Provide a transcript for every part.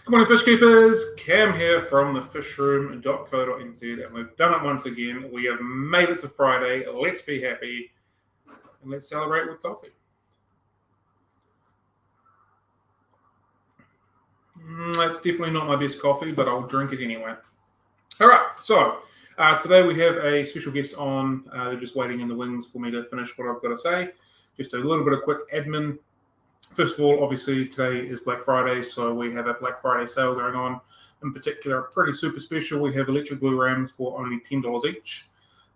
Good morning, fish keepers. Cam here from thefishroom.co.nz, and we've done it once again. We have made it to Friday. Let's be happy and let's celebrate with coffee. That's definitely not my best coffee, but I'll drink it anyway. All right, so today we have a special guest on. They're just waiting in the wings for me to finish what I've got to say. Just a little bit of quick admin. First of all, obviously today is Black Friday, so we have a Black Friday sale going on. In particular, pretty super special. We have electric blue rams for only $10 each.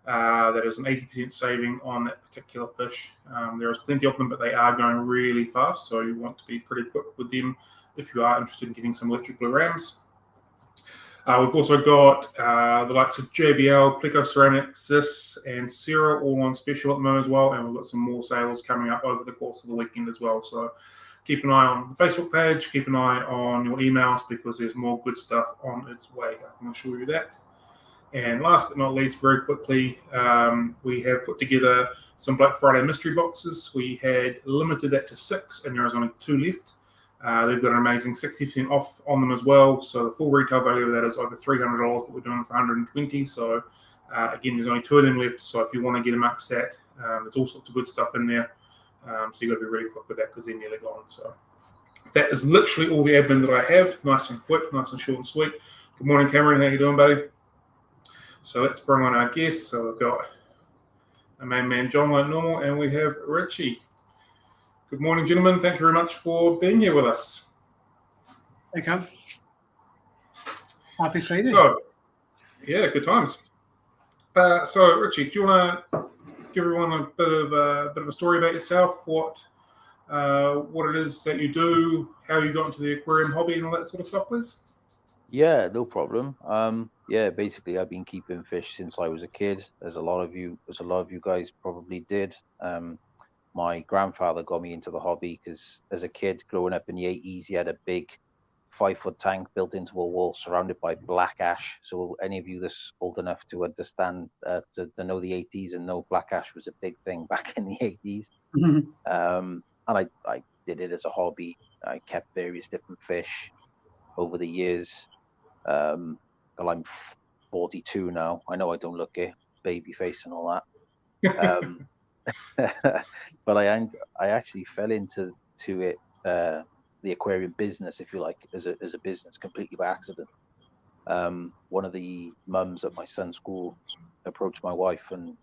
That is an 80% saving on that particular fish. There is plenty of them, but they are going really fast, so you want to be pretty quick with them if you are interested in getting some electric blue rams. We've also got the likes of JBL, Pleco Ceramics, Sis, and Sarah all on special at the moment as well, and we've got some more sales coming up over the course of the weekend as well. So keep an eye on the Facebook page, keep an eye on your emails because there's more good stuff on its way. I can assure you that. And last but not least, very quickly, we have put together some Black Friday mystery boxes. We had limited that to 6, and there is only 2 left. They've got an amazing 60% off on them as well. So the full retail value of that is over $300, but we're doing it for $120. So again, there's only 2 of them left. So if you want to get amongst that, there's all sorts of good stuff in there. So you've got to be really quick with that because they're nearly gone. So that is literally all the admin that I have. Nice and quick, nice and short and sweet. Good morning, Cameron. How you doing, buddy? So let's bring on our guests. So we've got our main man, John, like normal, and we have Ritchie. Good morning, gentlemen. Thank you very much for being here with us. Hey, Cam. Happy Friday. So, yeah, good times. So, Ritchie, do you want to give everyone a bit of a story about yourself? What it is that you do, how you got into the aquarium hobby, and all that sort of stuff, please? Yeah, no problem. Basically, I've been keeping fish since I was a kid. As a lot of you guys probably did. My grandfather got me into the hobby because as a kid growing up in the 80s, he had a big 5-foot tank built into a wall surrounded by black ash. So any of you that's old enough to understand, to know the 80s and know black ash was a big thing back in the 80s. Mm-hmm. And I did it as a hobby. I kept various different fish over the years. Well, I'm 42 now. I know I don't look it, baby face and all that. But I actually fell into it, the aquarium business, if you like, as a business completely by accident. One of the mums at my son's school approached my wife and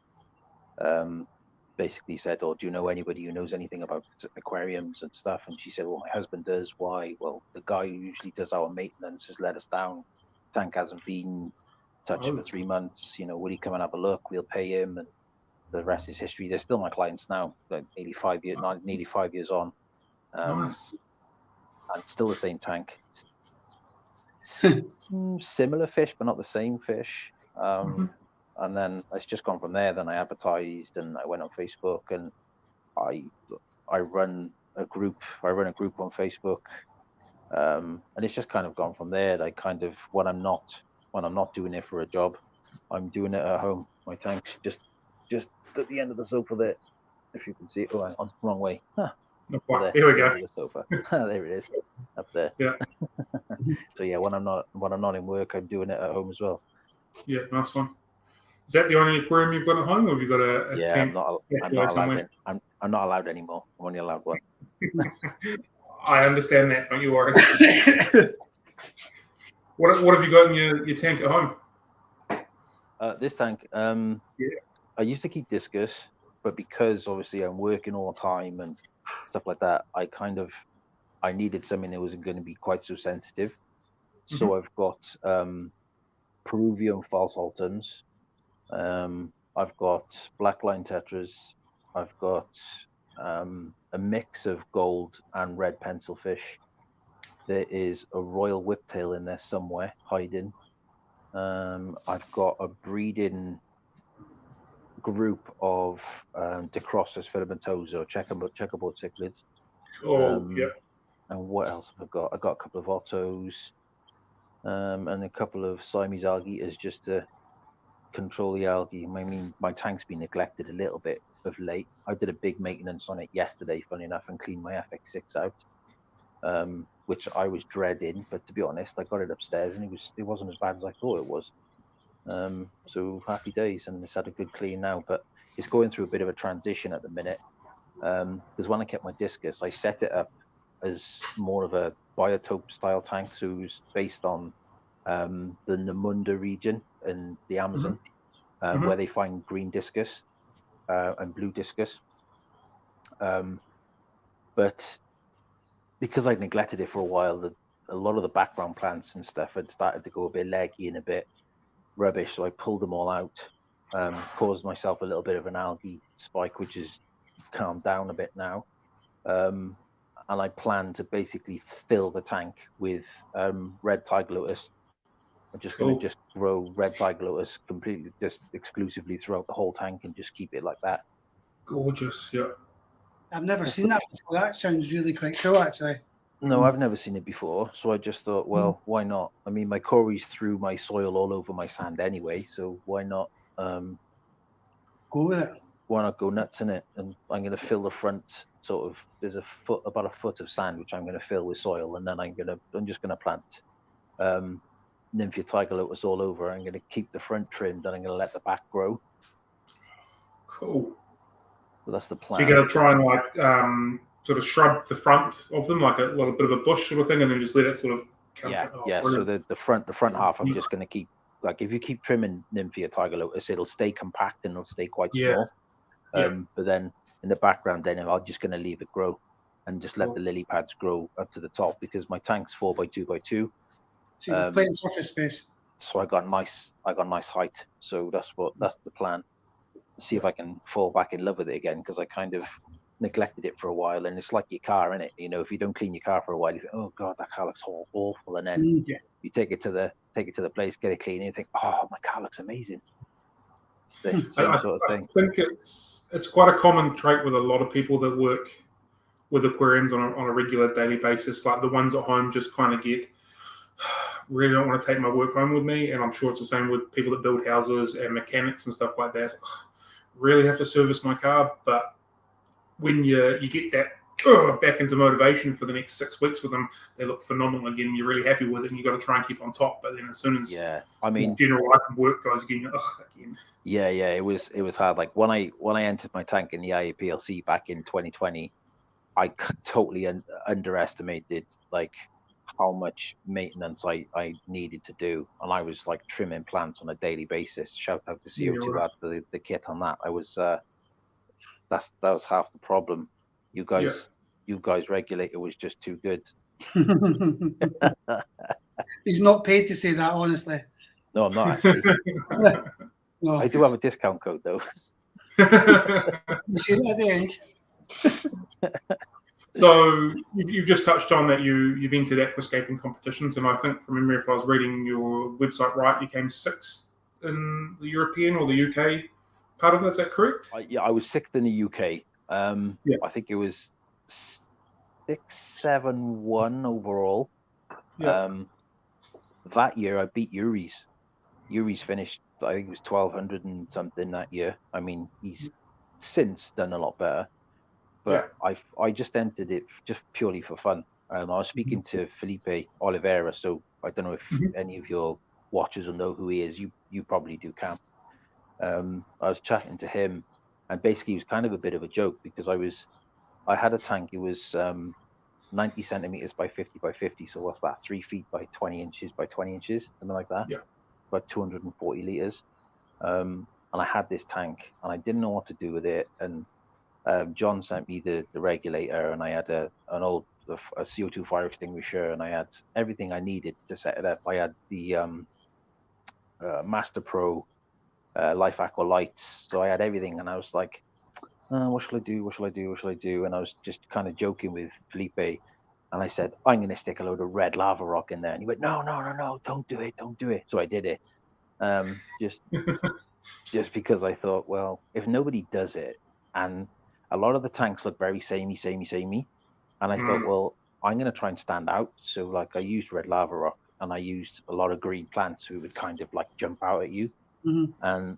basically said, "Oh, do you know anybody who knows anything about aquariums and stuff?" And she said, "Well, my husband does. Why?" "Well, the guy who usually does our maintenance has let us down. Tank hasn't been touched for 3 months. Would he come and have a look? We'll pay him." And the rest is history. They're still my clients now, like nearly 5 years on. Nice. And still the same tank. Similar fish, but not the same fish. And then it's just gone from there. Then I advertised and I went on Facebook and I run a group. I run a group on Facebook. And it's just kind of gone from there. I kind of when I'm not doing it for a job, I'm doing it at home. My tank's just at the end of the sofa there, if you can see it. Oh, I'm wrong way. Huh. There we go. The sofa. There it is, up there. Yeah. So yeah, when I'm not in work, I'm doing it at home as well. Yeah, nice one. Is that the only aquarium you've got at home, or have you got a yeah, tank? I'm not allowed. I'm not allowed anymore. I'm only allowed one. I understand that. Don't you worry. What have you got in your tank at home? This tank. I used to keep discus, but because obviously I'm working all the time and stuff like that, I needed something that wasn't going to be quite so sensitive. Mm-hmm. So I've got Peruvian false Altons. I've got black line tetras. I've got a mix of gold and red pencil fish. There is a royal whiptail in there somewhere hiding. I've got a breeding group of Decrossus filamentosa, checkerboard cichlids. Yeah. And what else have I got? I got a couple of Ottos, and a couple of Siamese algae eaters just to control the algae. I mean, my tank's been neglected a little bit of late. I did a big maintenance on it yesterday, funny enough, and cleaned my FX6 out. which I was dreading. But to be honest, I got it upstairs, and it wasn't as bad as I thought it was. So happy days, and it's had a good clean now. But it's going through a bit of a transition at the minute, because when I kept my discus, I set it up as more of a biotope style tank, so it was based on the Namunda region in the Amazon, where they find green discus and blue discus. But because I'd neglected it for a while, a lot of the background plants and stuff had started to go a bit leggy and a bit rubbish, so I pulled them all out, caused myself a little bit of an algae spike, which has calmed down a bit now. And I plan to basically fill the tank with red tiger lotus. I'm just going to just grow red tiger lotus completely, just exclusively throughout the whole tank, and just keep it like that. Gorgeous, yeah. I've never seen that before. That sounds really quite cool, actually. No, I've never seen it before, so I just thought, well, why not? I mean, my Corey's threw my soil all over my sand anyway, so why not go with it? Why not go nuts in it? And I'm going to fill the front sort of. There's about a foot of sand which I'm going to fill with soil, and then I'm just going to plant Nymphia tiger lotus all over. I'm going to keep the front trimmed, and I'm going to let the back grow. Cool. So that's the plan. So you're going to try and like sort of shrub the front of them, like a little bit of a bush sort of thing, and then just let it sort of come. Yeah. So the front half, I'm just going to keep. Like if you keep trimming Nymphia tiger lotus, it'll stay compact and it'll stay quite small. But then in the background, then I'm just going to leave it grow and just let the lily pads grow up to the top, because my tank's 4x2x2. So you're playing surface space. So I got nice height. So that's the plan. See if I can fall back in love with it again, because I kind of neglected it for a while, and it's like your car, innit? You know, if you don't clean your car for a while, you think, oh god, that car looks awful, and then you take it to the place, get it clean, and you think, oh, my car looks amazing. It's the same sort of thing. I think it's quite a common trait with a lot of people that work with aquariums on a regular daily basis. Like the ones at home just kind of get, really don't want to take my work home with me, and I'm sure it's the same with people that build houses and mechanics and stuff like that. So, really have to service my car, but when you get that back into motivation for the next 6 weeks with them, they look phenomenal again. You're really happy with it, and you've got to try and keep on top. But then as soon as general life and work goes again, again. Yeah, it was hard. Like when I entered my tank in the IAPLC back in 2020, I totally underestimated like how much maintenance I needed to do, and I was like trimming plants on a daily basis. Shout out to CO2 lad for the kit on that. I was that was half the problem. You guys regulate. It was just too good. He's not paid to say that, honestly. No, I'm not actually. No. I do have a discount code though. You see it at the end. So you've just touched on that you've entered aquascaping competitions, and I think from memory, if I was reading your website right, you came 6th in the European or the UK part of it. Is that correct? I was 6th in the UK. I think it was 6-7-1 overall. That year I beat Yuri's. Yuri's finished, I think it was 1200 and something that year. I mean, he's since done a lot better. But I just entered it just purely for fun. I was speaking to Felipe Oliveira, so I don't know if any of your watchers will know who he is. You probably do, Cam. I was chatting to him, and basically it was kind of a bit of a joke, because I had a tank. It was 90 centimeters by 50 by 50. So what's that? 3 feet by 20 inches by 20 inches, something like that. Yeah. About 240 liters. And I had this tank, and I didn't know what to do with it. And John sent me the regulator, and I had a CO2 fire extinguisher, and I had everything I needed to set it up. I had the Master Pro Life Aqua lights, so I had everything, and I was like, what shall I do? And I was just kind of joking with Felipe, and I said, I'm going to stick a load of red lava rock in there, and he went, no, don't do it. So I did it, just because I thought, well, if nobody does it, and a lot of the tanks look very samey, and I thought, well, I'm going to try and stand out. So like I used red lava rock, and I used a lot of green plants who would kind of like jump out at you. And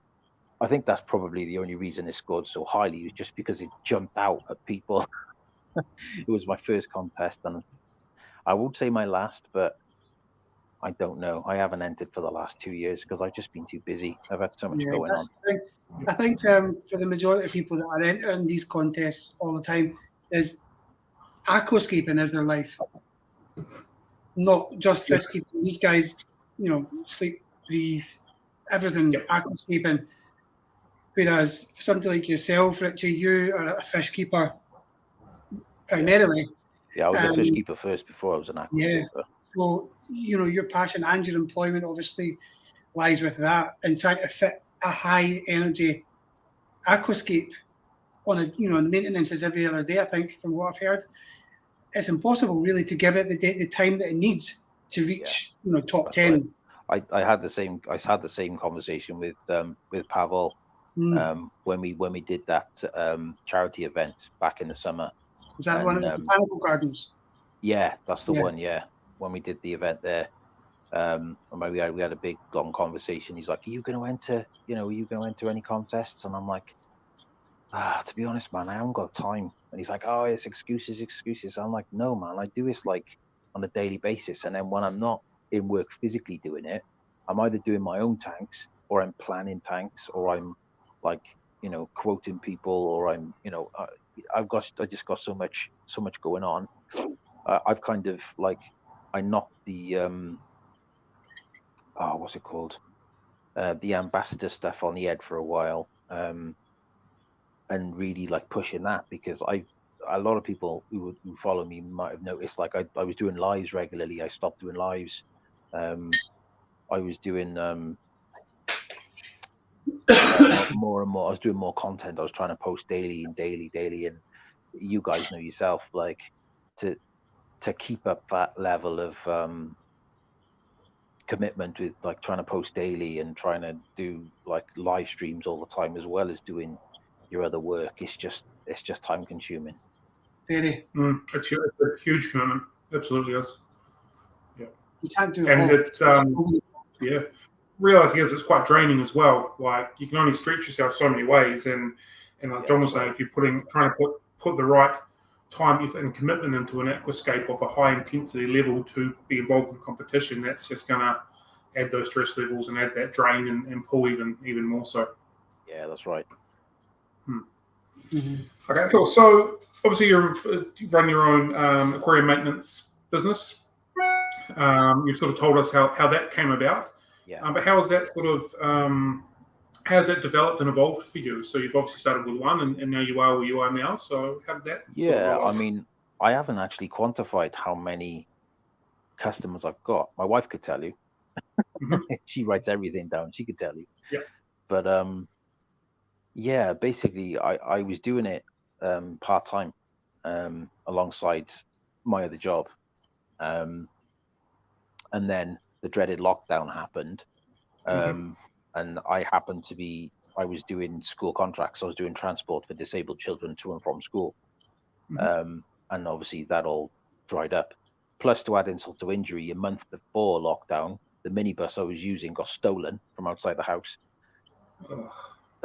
I think that's probably the only reason it scored so highly, was just because it jumped out at people. It was my first contest, and I would say my last, but I don't know. I haven't entered for the last 2 years because I've just been too busy. I've had so much Yeah, going on. that's the thing. I think for the majority of people that are entering these contests all the time, is aquascaping is their life, not just fish keeping. These guys, sleep, breathe, everything Yep. aquascaping. Whereas for somebody like yourself, Richie, you are a fish keeper primarily. Yeah, I was a fish keeper first before I was an Yeah. aquascaper. So, your passion and your employment obviously lies with that, and trying to fit a high energy aquascape on the maintenance is every other day, I think, from what I've heard. It's impossible really to give it the time that it needs to reach, top That's 10. right. I had the same conversation with Pavel when we did that charity event back in the summer. Is that one of the botanical gardens? Yeah, that's the Yeah. one. Yeah, when we did the event there, we had a big long conversation. He's like, "Are you going to enter? Are you going to enter any contests?" And I'm like, to be honest, man, I haven't got time. And he's like, "Oh, it's excuses, excuses." I'm like, "No, man, I do this like on a daily basis, and then when I'm not in work physically doing it, I'm either doing my own tanks, or I'm planning tanks, or I'm like, quoting people, or I'm, I just got so much going on. I've kind of like, I knocked the what's it called, the ambassador stuff on the head for a while, and really like pushing that, because a lot of people who follow me might have noticed, like I was doing lives regularly. I stopped doing lives. I was doing more and more. I was doing more content. I was trying to post daily, and you guys know yourself, like to keep up that level of commitment with like trying to post daily and trying to do like live streams all the time, as well as doing your other work. It's just time consuming. Very. It's a huge commitment. Absolutely is. Yeah. You can't do it And all. it's realizing is it's quite draining as well. Like you can only stretch yourself so many ways, and like John was saying, if you're trying to put the right time, effort, and commitment into an aquascape of a high intensity level to be involved in competition, that's just going to add those stress levels and add that drain and pull even more so. Yeah, that's right. Mm-hmm. Okay, cool. So obviously you run your own aquarium maintenance business. You sort of told us how that came about. Yeah. But how has that sort of how's that developed and evolved for you? So you've obviously started with one, and now you are where you are now. So how did that? Yeah, I mean, I haven't actually quantified how many customers I've got. My wife could tell you. Mm-hmm. She writes everything down. She could tell you. Yeah. But yeah, basically, I was doing it part time alongside my other job, and then the dreaded lockdown happened. And I was doing school contracts. I was doing transport for disabled children to and from school. And obviously that all dried up. Plus, to add insult to injury, a month before lockdown, the minibus I was using got stolen from outside the house.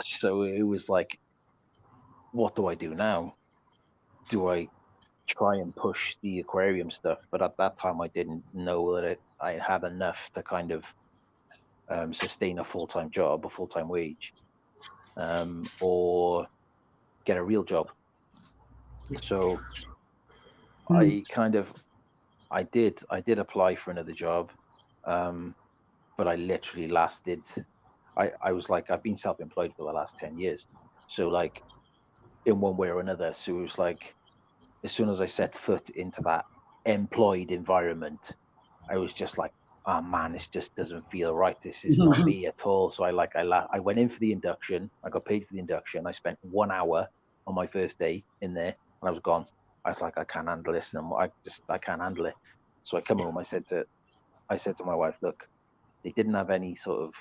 So it was like, what do I do now? Do I try and push the aquarium stuff? But at that time, I didn't know that I had enough to kind of sustain a full-time job, a full-time wage, or get a real job. So I did apply for another job, but I literally lasted. I was like, I've been self-employed for the last 10 years, so like in one way or another. So it was like, as soon as I set foot into that employed environment, I was just like, oh man, this just doesn't feel right. This is not me at all. So I went in for the induction. I got paid for the induction. I spent 1 hour on my first day in there, and I was gone. I was like, I can't handle this, and I can't handle it. So I come home. I said to my wife, look, they didn't have any sort of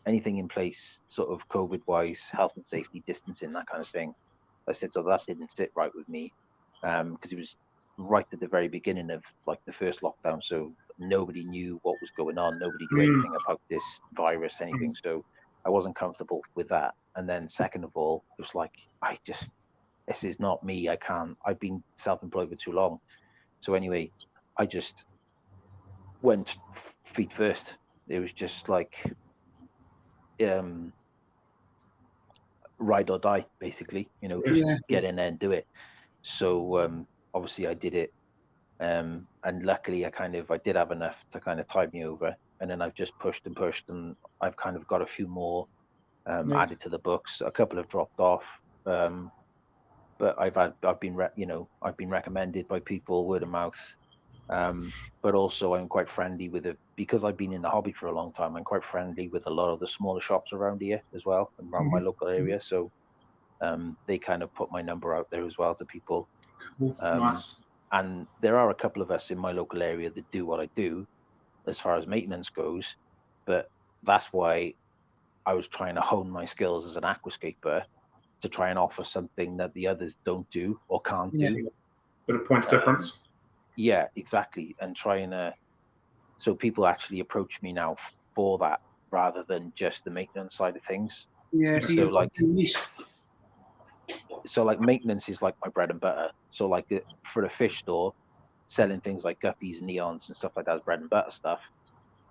anything in place, sort of COVID wise, health and safety, distancing, that kind of thing. I said, so that didn't sit right with me, because it was right at the very beginning of like the first lockdown. So nobody knew what was going on. Nobody knew anything about this virus, anything. So I wasn't comfortable with that. And then second of all, it was like, this is not me. I've been self-employed for too long. So anyway, I just went feet first. It was just like ride or die, basically. Just get in there and do it. So obviously I did it, and luckily I did have enough to kind of tide me over. And then I've just pushed, and I've kind of got a few more added to the books. A couple have dropped off, but I've been recommended by people, word of mouth. But also I'm quite friendly with it because I've been in the hobby for a long time. I'm quite friendly with a lot of the smaller shops around here as well, around my local area. So they kind of put my number out there as well to people. Nice. And there are a couple of us in my local area that do what I do as far as maintenance goes. But that's why I was trying to hone my skills as an aquascaper to try and offer something that the others don't do or can't do. Bit of point of difference. Yeah, exactly. And trying to, so people actually approach me now for that rather than just the maintenance side of things. Yeah, so like maintenance is like my bread and butter. So like for a fish store, selling things like guppies and neons and stuff like that is bread and butter stuff.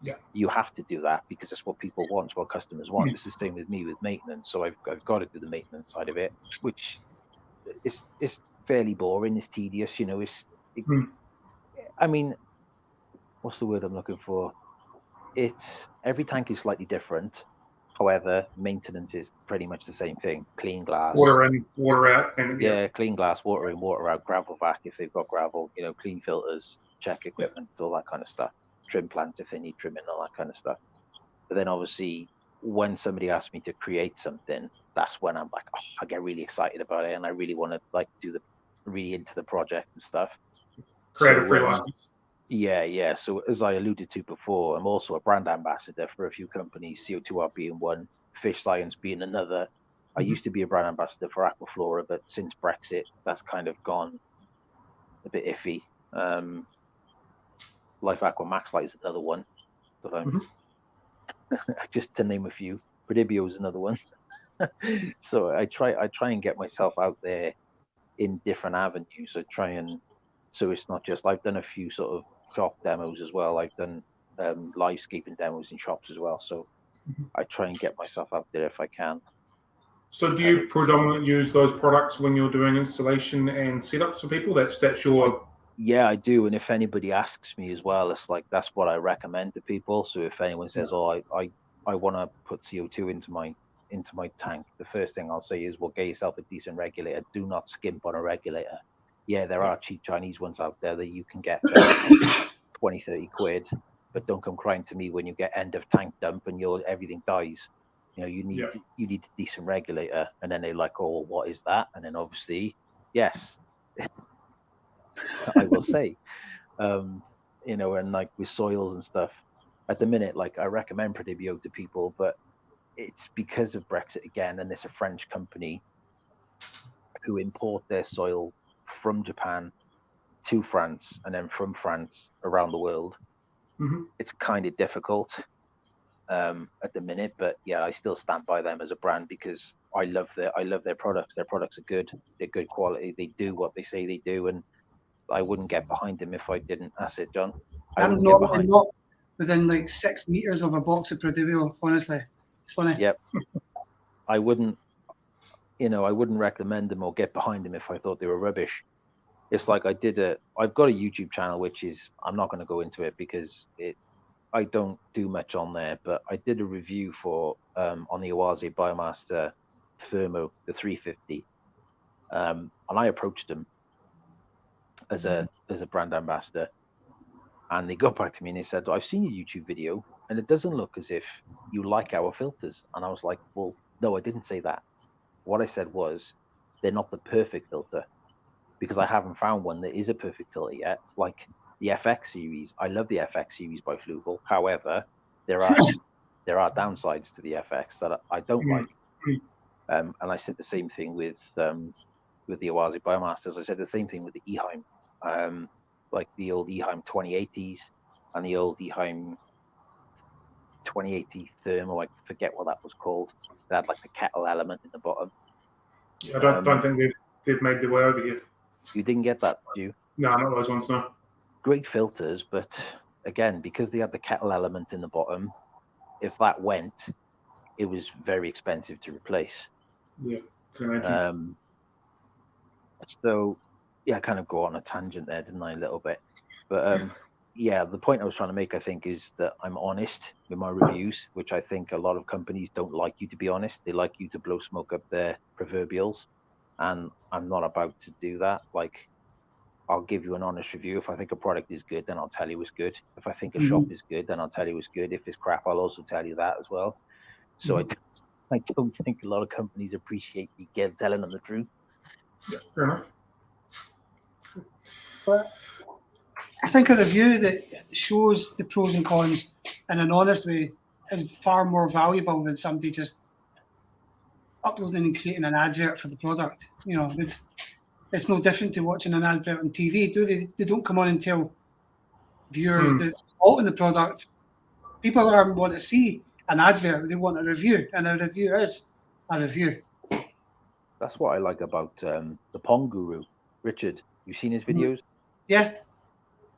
Yeah, you have to do that because that's what people want, it's what customers want. It's the same with me with maintenance. So I've got to do the maintenance side of it, which is fairly boring. It's tedious, I mean, what's the word I'm looking for? It's every tank is slightly different. However, maintenance is pretty much the same thing. Clean glass, water in, water out, and clean glass, water in, water out, gravel vac if they've got gravel, clean filters, check equipment, all that kind of stuff. Trim plants if they need trimming, all that kind of stuff. But then obviously when somebody asks me to create something, that's when I'm like, I get really excited about it and I really want to like really into the project and stuff. Creative freelance. Yeah. So as I alluded to before, I'm also a brand ambassador for a few companies, CO2R being one, Fish Science being another. I used to be a brand ambassador for Aquaflora, but since Brexit, that's kind of gone a bit iffy. Life Aqua Max Light is another one that I'm just to name a few. Predibio is another one. So I try and get myself out there in different avenues. So it's not just, I've done a few sort of shop demos as well. I've done livescaping demos in shops as well. So I try and get myself out there if I can. So do you predominantly use those products when you're doing installation and setups for people? That's your... Yeah, I do. And if anybody asks me as well, it's like, that's what I recommend to people. So if anyone says, I want to put CO2 into my tank, the first thing I'll say is, well, get yourself a decent regulator. Do not skimp on a regulator. Yeah, there are cheap Chinese ones out there that you can get for 20, 30 quid, but don't come crying to me when you get end of tank dump and everything dies. You need a decent regulator. And then they're like, oh, what is that? And then obviously, yes, I will say, and like with soils and stuff, at the minute, like I recommend Predibio to people, but it's because of Brexit again, and it's a French company who import their soil from Japan to France and then from France around the world. It's kind of difficult at the minute, but yeah, I still stand by them as a brand because I love their products. Their products are good. They're good quality. They do what they say they do, and I wouldn't get behind them if I didn't. That's it, John. I'm not within like 6 meters of a box of Predibio, honestly. It's funny. Yep. I wouldn't recommend them or get behind them if I thought they were rubbish. It's like I've got a YouTube channel, which is, I'm not going to go into it because I don't do much on there, but I did a review for on the Oase Biomaster Thermo, the 350, and I approached them as a brand ambassador, and they got back to me and they said, I've seen your YouTube video and it doesn't look as if you like our filters. And I was like, well, no, I didn't say that. What I said was, they're not the perfect filter, because I haven't found one that is a perfect filter yet. Like the FX series, I love the FX series by Flugel. However, there are downsides to the FX that I don't like. And I said the same thing with the Oase Biomasters. I said the same thing with the Eheim, like the old Eheim 2080s and the old Eheim 2080 Thermo. I forget what that was called. It had like the kettle element in the bottom. I don't think they've made their way over here. You didn't get that, did you? No, not those ones, no. great filters, but again, because they had the kettle element in the bottom, if that went, it was very expensive to replace. Yeah, can imagine. So yeah, I kind of go on a tangent there, didn't I, a little bit? But yeah, the point I was trying to make, I think, is that I'm honest with my reviews, which I think a lot of companies don't like you to be honest. They like you to blow smoke up their proverbials, and I'm not about to do that. Like, I'll give you an honest review. If I think a product is good, then I'll tell you it's good. If I think a shop is good, then I'll tell you it's good. If it's crap, I'll also tell you that as well. So I don't think a lot of companies appreciate me telling them the truth. Yeah, fair enough. But I think a review that shows the pros and cons in an honest way is far more valuable than somebody just uploading and creating an advert for the product. You know, it's no different to watching an advert on TV, do they? They don't come on and tell viewers the fault in the product. People want to see an advert, they want a review, and a review is a review. That's what I like about the Pong Guru, Richard. You've seen his videos? Yeah.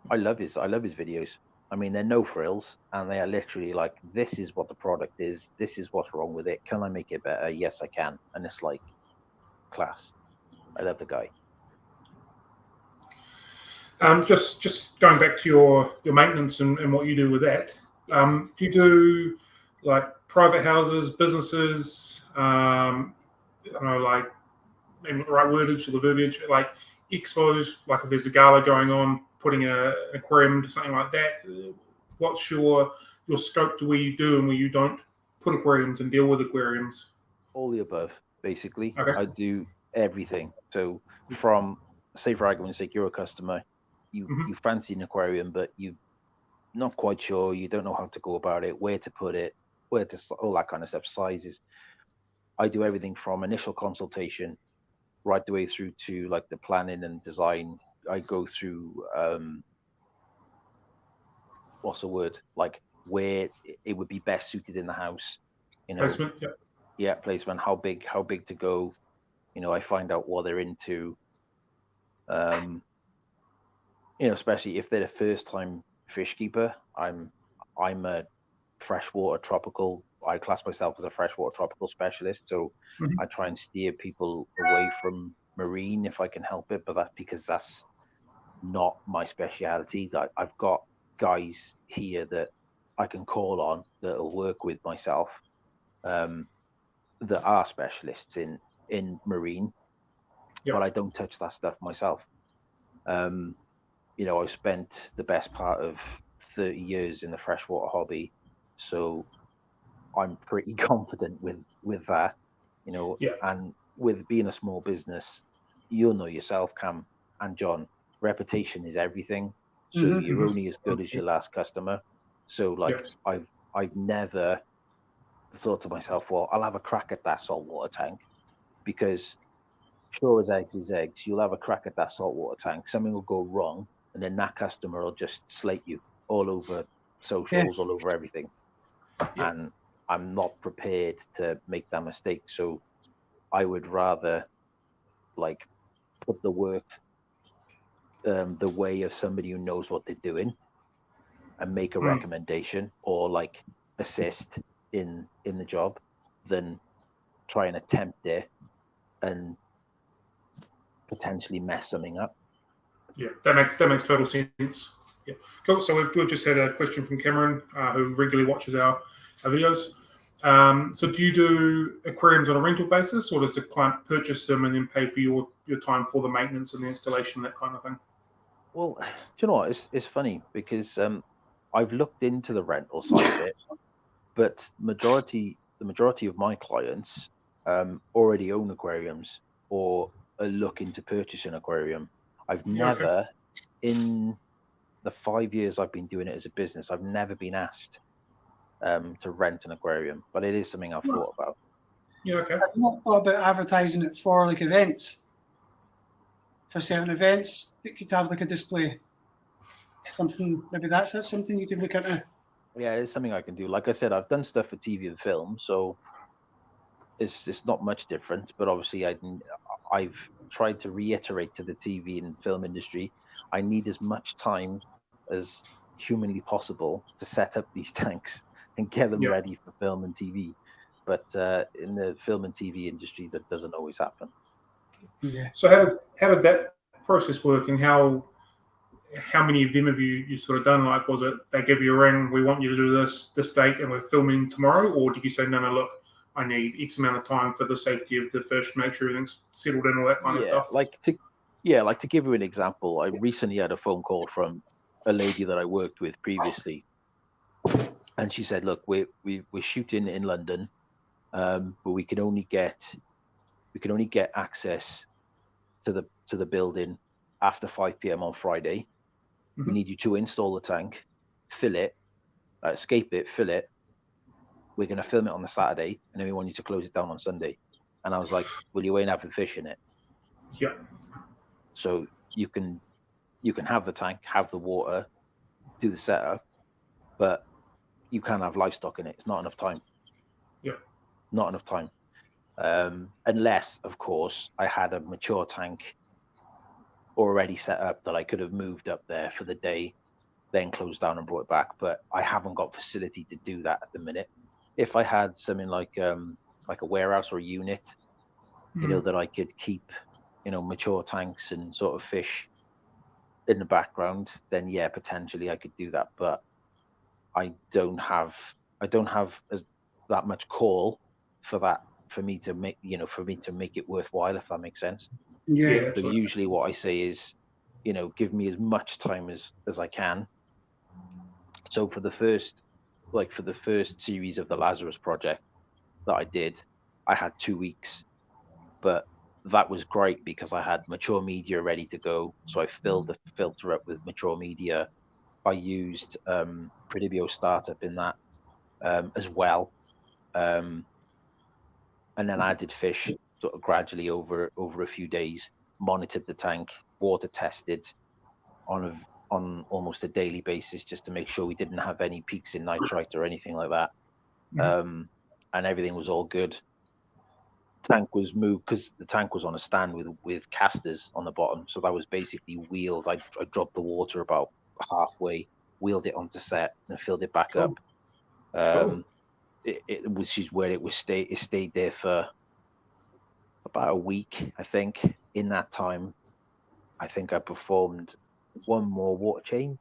I love his videos. I mean, they're no frills, and they are literally like, this is what the product is. This is what's wrong with it. Can I make it better? Yes, I can. And it's like class. I love the guy. Just going back to your maintenance and what you do with that. Yes. Do you do like private houses, businesses? I don't know, like maybe not the right wordage or the verbiage, like expos. Like if there's a gala going on, putting an aquarium to something like that. What's your scope to where you do and where you don't put aquariums and deal with aquariums? All the above, basically. Okay. I do everything. So from, say for argument's sake, you're a customer, you fancy an aquarium, but you're not quite sure, you don't know how to go about it, where to put it, all that kind of stuff, sizes. I do everything from initial consultation right the way through to like the planning and design. I go through what's the word, like where it would be best suited in the house, you know. Placement, yeah, placement, how big to go, you know. I find out what they're into, you know, especially if they're a first time fish keeper. I'm a freshwater tropical, I class myself as a freshwater tropical specialist, so I try and steer people away from marine if I can help it, but that's because that's not my speciality. Like, I've got guys here that I can call on that'll work with myself, that are specialists in marine, but I don't touch that stuff myself. You know, I've spent the best part of 30 years in the freshwater hobby, so I'm pretty confident with that, you know. And with being a small business, you'll know yourself, Cam and John, reputation is everything. So you're only as good as your last customer. So like, I've never thought to myself, well, I'll have a crack at that saltwater tank, because sure as eggs is eggs, you'll have a crack at that saltwater tank, something will go wrong, and then that customer will just slate you all over socials, all over everything. And I'm not prepared to make that mistake. So I would rather like put the work the way of somebody who knows what they're doing and make a recommendation, or like assist in the job, than try and attempt it and potentially mess something up. Yeah, that makes total sense. Yeah, cool. So we've just had a question from Cameron, who regularly watches our videos. So do you do aquariums on a rental basis, or does the client purchase them and then pay for your time for the maintenance and the installation, that kind of thing? Well, do you know what? It's funny because I've looked into the rental side of it, but the majority of my clients already own aquariums or are looking to purchase an aquarium. I've never, in the 5 years I've been doing it as a business, I've never been asked to rent an aquarium, but it is something I've thought about. Yeah, okay. I've not thought about advertising it for like events, for certain events that could have like a display. Something, maybe that's something you could look at. Yeah, it's something I can do. Like I said, I've done stuff for TV and film, so it's not much different. But obviously, I've tried to reiterate to the TV and film industry, I need as much time as humanly possible to set up these tanks and get them ready for film and TV. But in the film and TV industry, that doesn't always happen. Yeah. So how did that process work, and how many of them have you sort of done? Like, was it they give you a ring, we want you to do this date, and we're filming tomorrow, or did you say no, look, I need X amount of time for the safety of the fish, make sure everything's settled in, all that kind of stuff? Like to give you an example, I recently had a phone call from a lady that I worked with previously, and she said, "Look, we're shooting in London, but we can only get access to the building after 5 p.m. on Friday. We need you to install the tank, fill it, escape it, fill it. We're going to film it on the Saturday, and then we want you to close it down on Sunday." And I was like, "Well, you ain't having fish in it." Yeah. So you can have the tank, have the water, do the setup, but you can't have livestock in it. It's not enough time. Yeah. Not enough time. Unless, of course, I had a mature tank already set up that I could have moved up there for the day, then closed down and brought it back. But I haven't got facility to do that at the minute. If I had something like a warehouse or a unit, that I could keep, mature tanks and sort of fish in the background, then yeah, potentially I could do that. But I don't have that much call for that for me to make it worthwhile, if that makes sense. Yeah. So usually what I say is, give me as much time as I can. So for the first series of the Lazarus project that I did, I had 2 weeks, but that was great because I had mature media ready to go. So I filled the filter up with mature media. I used Pridibio startup in that as well, and then I added fish sort of gradually over a few days. Monitored the tank, water tested on almost a daily basis just to make sure we didn't have any peaks in nitrite or anything like that, and everything was all good. Tank was moved because the tank was on a stand with casters on the bottom, so that was basically wheeled. I dropped the water about halfway, wheeled it onto set, and filled it back up. Which is where it stayed there for about a week, I think. In that time, I think I performed one more water change.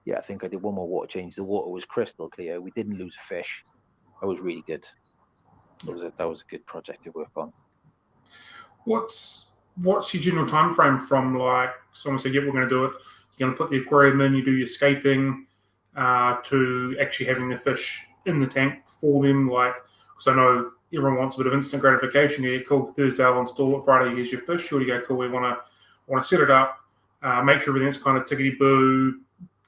Yeah, I think I did one more water change. The water was crystal clear. We didn't lose a fish. That was really good. That was a good project to work on. What's your general time frame from, like, someone said, "Yeah, we're going to do it." You're going to put the aquarium in, you do your scaping, to actually having the fish in the tank for them? Like, because I know everyone wants a bit of instant gratification. Yeah, cool. Thursday I'll install it. Friday, here's your fish. Sure, you go, cool. We want to set it up, make sure everything's kind of tickety boo,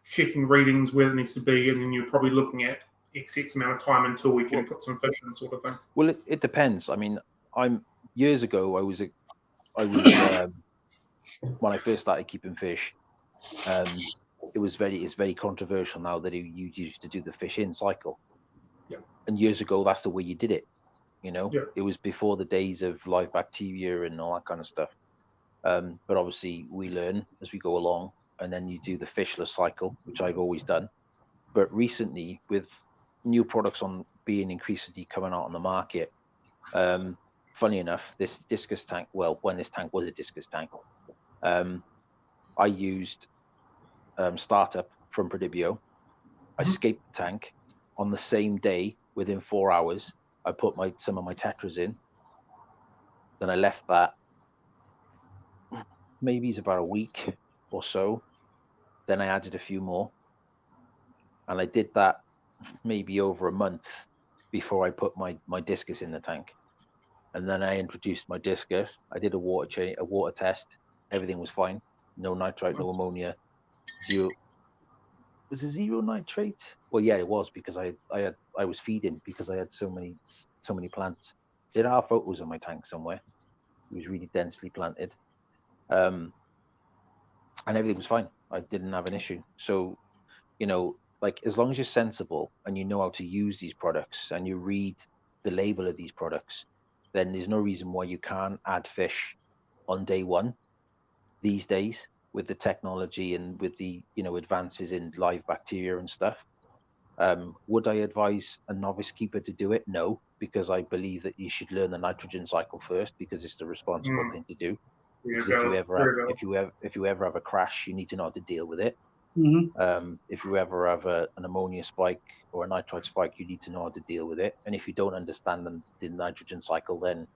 checking readings where it needs to be, and then you're probably looking at X amount of time until we can put some fish in, sort of thing. Well, it depends. I mean, years ago, I was when I first started keeping fish, it's very controversial now that you used to do the fish in cycle. Yeah. And years ago, that's the way you did it. Yeah. It was before the days of live bacteria and all that kind of stuff. But obviously, we learn as we go along, and then you do the fishless cycle, which I've always done. But recently, with new products being increasingly coming out on the market, funny enough, this discus tank, well, when this tank was a discus tank, I used startup from Pridibio. I scaped the tank on the same day. Within 4 hours, I put some of my tetras in. Then I left that. Maybe it's about a week or so. Then I added a few more, and I did that maybe over a month before I put my discus in the tank. And then I introduced my discus. I did a water test. Everything was fine. No nitrite, no ammonia, zero. Was it zero nitrate? Well, yeah, it was, because I was feeding because I had so many plants. There are photos of my tank somewhere. It was really densely planted, and everything was fine. I didn't have an issue. So, like, as long as you're sensible and you know how to use these products and you read the label of these products, then there's no reason why you can't add fish on day one these days. with the technology and with the advances in live bacteria and stuff. Would I advise a novice keeper to do it? No, because I believe that you should learn the nitrogen cycle first, because it's the responsible thing to do. Because if you ever have a crash, you need to know how to deal with it. If you ever have an ammonia spike or a nitrite spike, you need to know how to deal with it. And if you don't understand the nitrogen cycle, then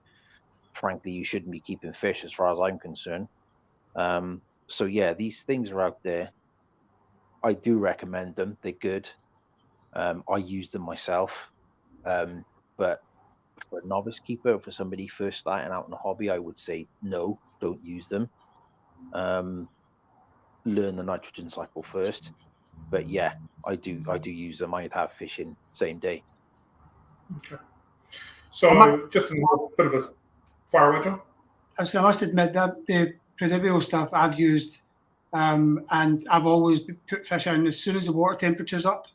frankly, you shouldn't be keeping fish, as far as I'm concerned. So yeah, these things are out there. I do recommend them. They're good. I use them myself. But for a novice keeper, for somebody first starting out in a hobby, I would say no, don't use them. Learn the nitrogen cycle first. But yeah, I do use them. I'd have fish in same day. Okay. So just a bit of a fire away, John. I must admit that the Predibio stuff I've used, and I've always put fish in as soon as the water temperature's up.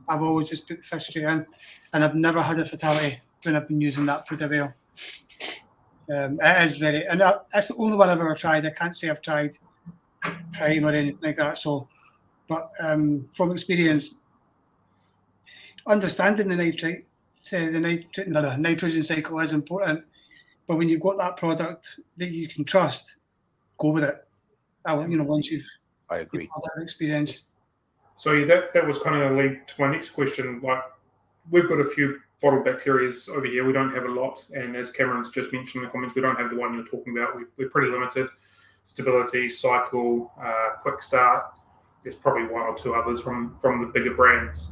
I've always just put the fish straight in, and I've never had a fatality when I've been using that Predibio. It is very, and that's the only one I've ever tried. I can't say I've tried Prime or anything like that. So, but from experience, understanding the nitrogen cycle is important. But when you've got that product that you can trust, go with it. Once you've I agree. had that experience. So yeah, that was kind of a lead to my next question. Like, we've got a few bottle bacteria over here. We don't have a lot, and as Cameron's just mentioned in the comments, we don't have the one you're talking about. We're pretty limited. Stability, cycle, quick start. There's probably one or two others from the bigger brands.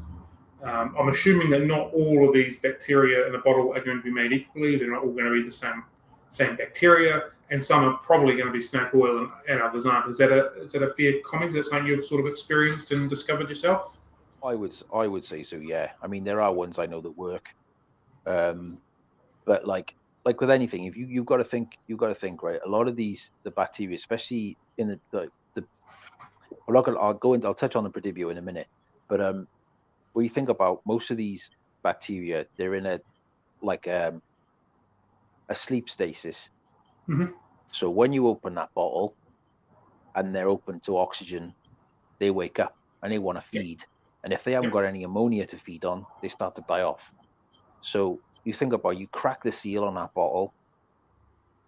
I'm assuming that not all of these bacteria in a bottle are going to be made equally. They're not all going to be the same bacteria, and some are probably going to be snake oil and others aren't. Is that a fair comment? That's something you've sort of experienced and discovered yourself? I would say so. Yeah. I mean, there are ones I know that work, but like with anything, if you've got to think, right. A lot of the bacteria, especially in I'll touch on the Predibio in a minute, but when you think about most of these bacteria, they're in a sleep stasis. Mm-hmm. So when you open that bottle and they're open to oxygen, they wake up and they want to feed. Yeah. And if they haven't got any ammonia to feed on, they start to die off. So you think about, you crack the seal on that bottle,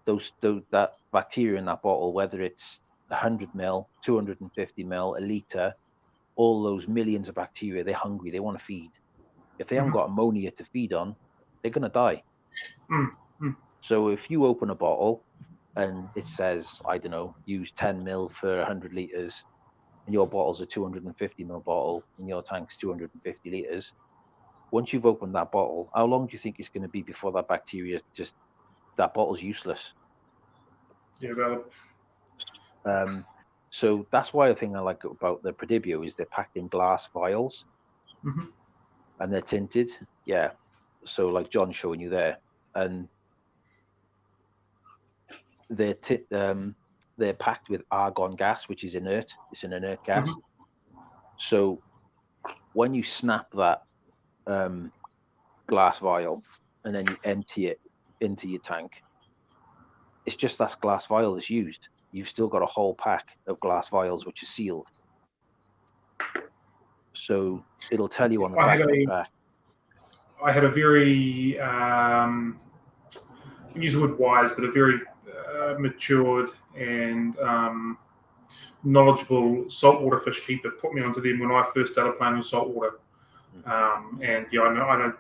that bacteria in that bottle, whether it's 100 ml, 250 ml, a liter, all those millions of bacteria, they're hungry, they want to feed. If they haven't got ammonia to feed on, they're going to die. Mm-hmm. So if you open a bottle and it says, I don't know, use 10 mil for 100 liters, and your bottle's a 250 ml bottle and your tank's 250 liters, once you've opened that bottle, how long do you think it's going to be before that bacteria that bottle's useless? Yeah, well. So that's why the thing I like about the Predibio is they're packed in glass vials, and they're tinted. Yeah. So like John's showing you there, and they're packed with argon gas, which is inert. It's an inert gas. So when you snap that glass vial and then you empty it into your tank, it's just that glass vial is used. You've still got a whole pack of glass vials which are sealed. So it'll tell you on the back. I had a very, use the word wise, but a very matured and knowledgeable saltwater fish keeper put me onto them when I first started playing with saltwater. And yeah, I know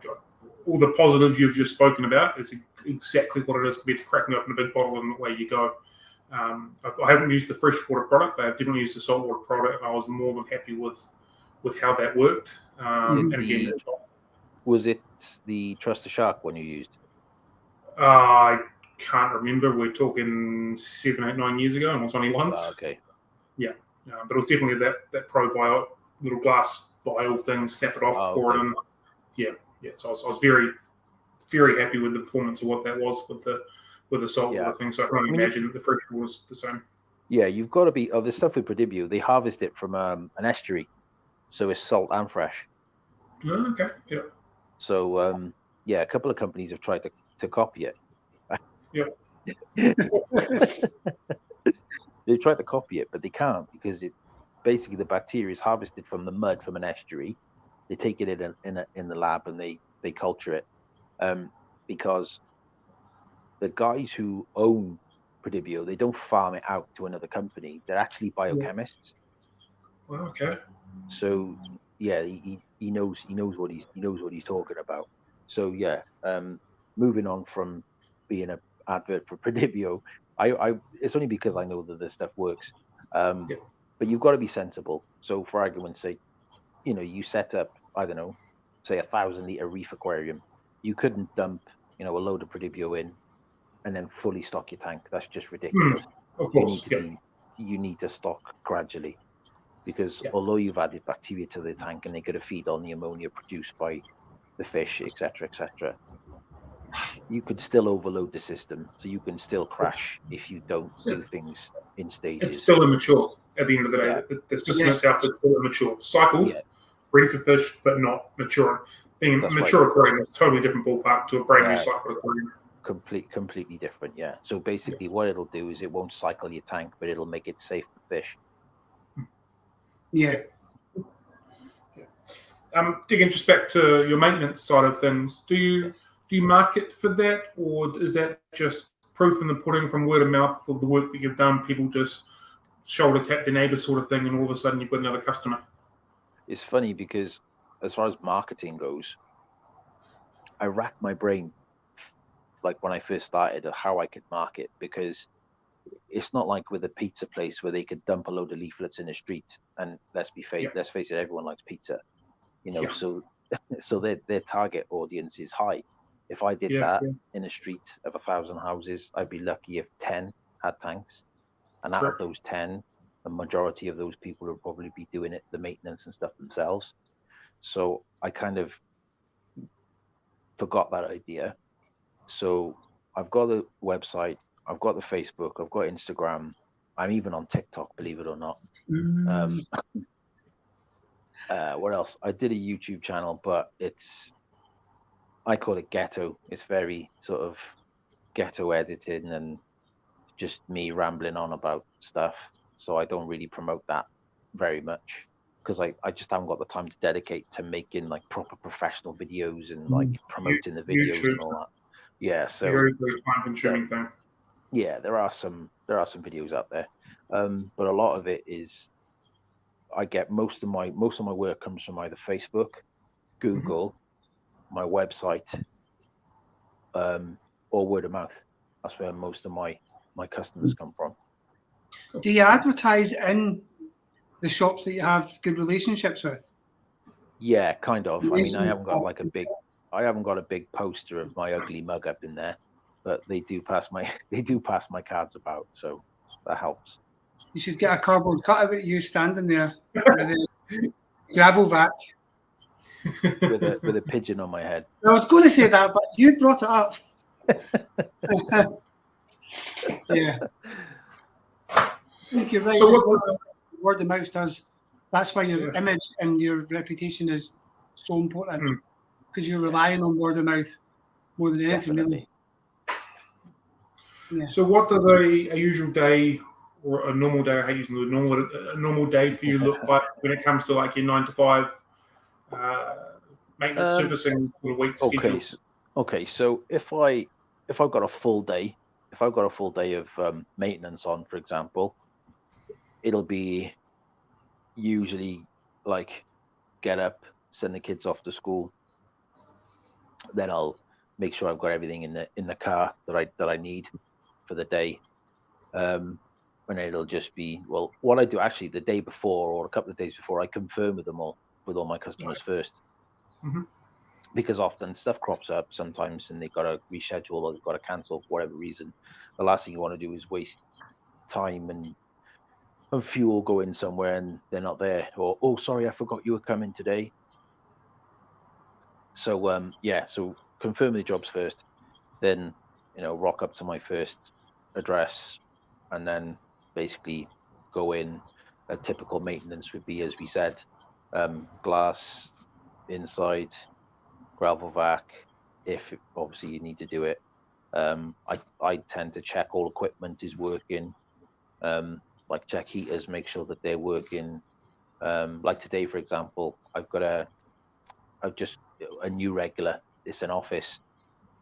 all the positives you've just spoken about is exactly what it is compared to cracking open a big bottle and away you go. I haven't used the freshwater product, but I've definitely used the saltwater product, and I was more than happy with how that worked. Was it the Trust the Shark one you used? I can't remember. We're talking 7, 8, 9 years ago, and it was only once. Okay. Yeah, but it was definitely that probiotic little glass vial thing. Snap it off, pour it in. Yeah. So I was very, very happy with the performance of what that was with the saltwater thing. So I can't imagine that the freshwater was the same. Yeah, you've got to be. The stuff with Predibio, they harvest it from an estuary, so it's salt and fresh. Oh, okay. Yeah. So a couple of companies have tried to copy it. Yeah. They try to copy it, but they can't, because it basically, the bacteria is harvested from the mud from an estuary. They take it in the lab and they culture it, because the guys who own Prodibio, they don't farm it out to another company. They're actually biochemists. Well, okay. So yeah, he knows what he's talking about. So yeah, moving on from being an advert for Prodibio, I it's only because I know that this stuff works. But you've got to be sensible. So for argument's sake, you set up, I don't know, say 1,000-liter reef aquarium. You couldn't dump, a load of Prodibio in and then fully stock your tank. That's just ridiculous. Of course. You need to stock gradually, because although you've added bacteria to the tank and they're going to feed on the ammonia produced by the fish, etc., etc., you could still overload the system. So you can still crash if you don't do things in stages. It's still immature at the end of the day. The system itself is still immature. Cycle, ready for fish, but not mature. Being mature aquarium is a totally different ballpark to a brand new cycle aquarium. Completely different, yeah. So basically what it'll do is it won't cycle your tank, but it'll make it safe for fish. Yeah. Digging just back to your maintenance side of things, do you market for that, or is that just proof in the pudding from word of mouth of the work that you've done? People just shoulder tap their neighbour sort of thing, and all of a sudden you've got another customer. It's funny because as far as marketing goes, I racked my brain, like when I first started, of how I could market, because it's not like with a pizza place where they could dump a load of leaflets in the street, and let's face it, everyone likes pizza, so their target audience is high. If I did that in a street of 1,000 houses, I'd be lucky if 10 had tanks, and out of those 10, the majority of those people would probably be doing the maintenance and stuff themselves. So I kind of forgot that idea. So I've got the website, I've got the Facebook, I've got Instagram, I'm even on TikTok, believe it or not. What else? I did a YouTube channel, but I call it ghetto. It's very sort of ghetto edited and just me rambling on about stuff. So I don't really promote that very much, because I just haven't got the time to dedicate to making like proper professional videos and like promoting the videos and all that. Yeah, so very time consuming thing. Yeah, there are some videos out there, but a lot of it is, I get most of my work comes from either Facebook, Google, my website, or word of mouth. That's where most of my customers come from. Do you advertise in the shops that you have good relationships with? Yeah, kind of. I mean, I haven't got a big poster of my ugly mug up in there, but they do pass my cards about, so that helps. You should get a cardboard cutout of you standing there with a gravel vac. with a pigeon on my head. I was going to say that, but you brought it up. Yeah. You're right. So word of mouth does. That's why your image and your reputation is so important, because you're relying on word of mouth more than anything. Really. Yeah. So what does a usual day or a normal day, I hate using the word a normal day for you look like when it comes to like your 9 to 5 maintenance servicing for the week schedule? Okay. So if I've got a full day, of maintenance on, for example, it'll be usually like get up, send the kids off to school, then I'll make sure I've got everything in the car that I need for the day. And it'll just be, well, what I do actually the day before or a couple of days before, I confirm with all my customers first. Because often stuff crops up sometimes and they've got to reschedule or they've got to cancel for whatever reason. The last thing you want to do is waste time and fuel going somewhere and they're not there, or, oh, sorry, I forgot you were coming today. So so confirm the jobs first, then rock up to my first address, and then basically go in. A typical maintenance would be, as we said, glass inside, gravel vac, if obviously you need to do it. I tend to check all equipment is working. like check heaters, make sure that they're working. Like today, for example, I've got just a new regular. It's an office,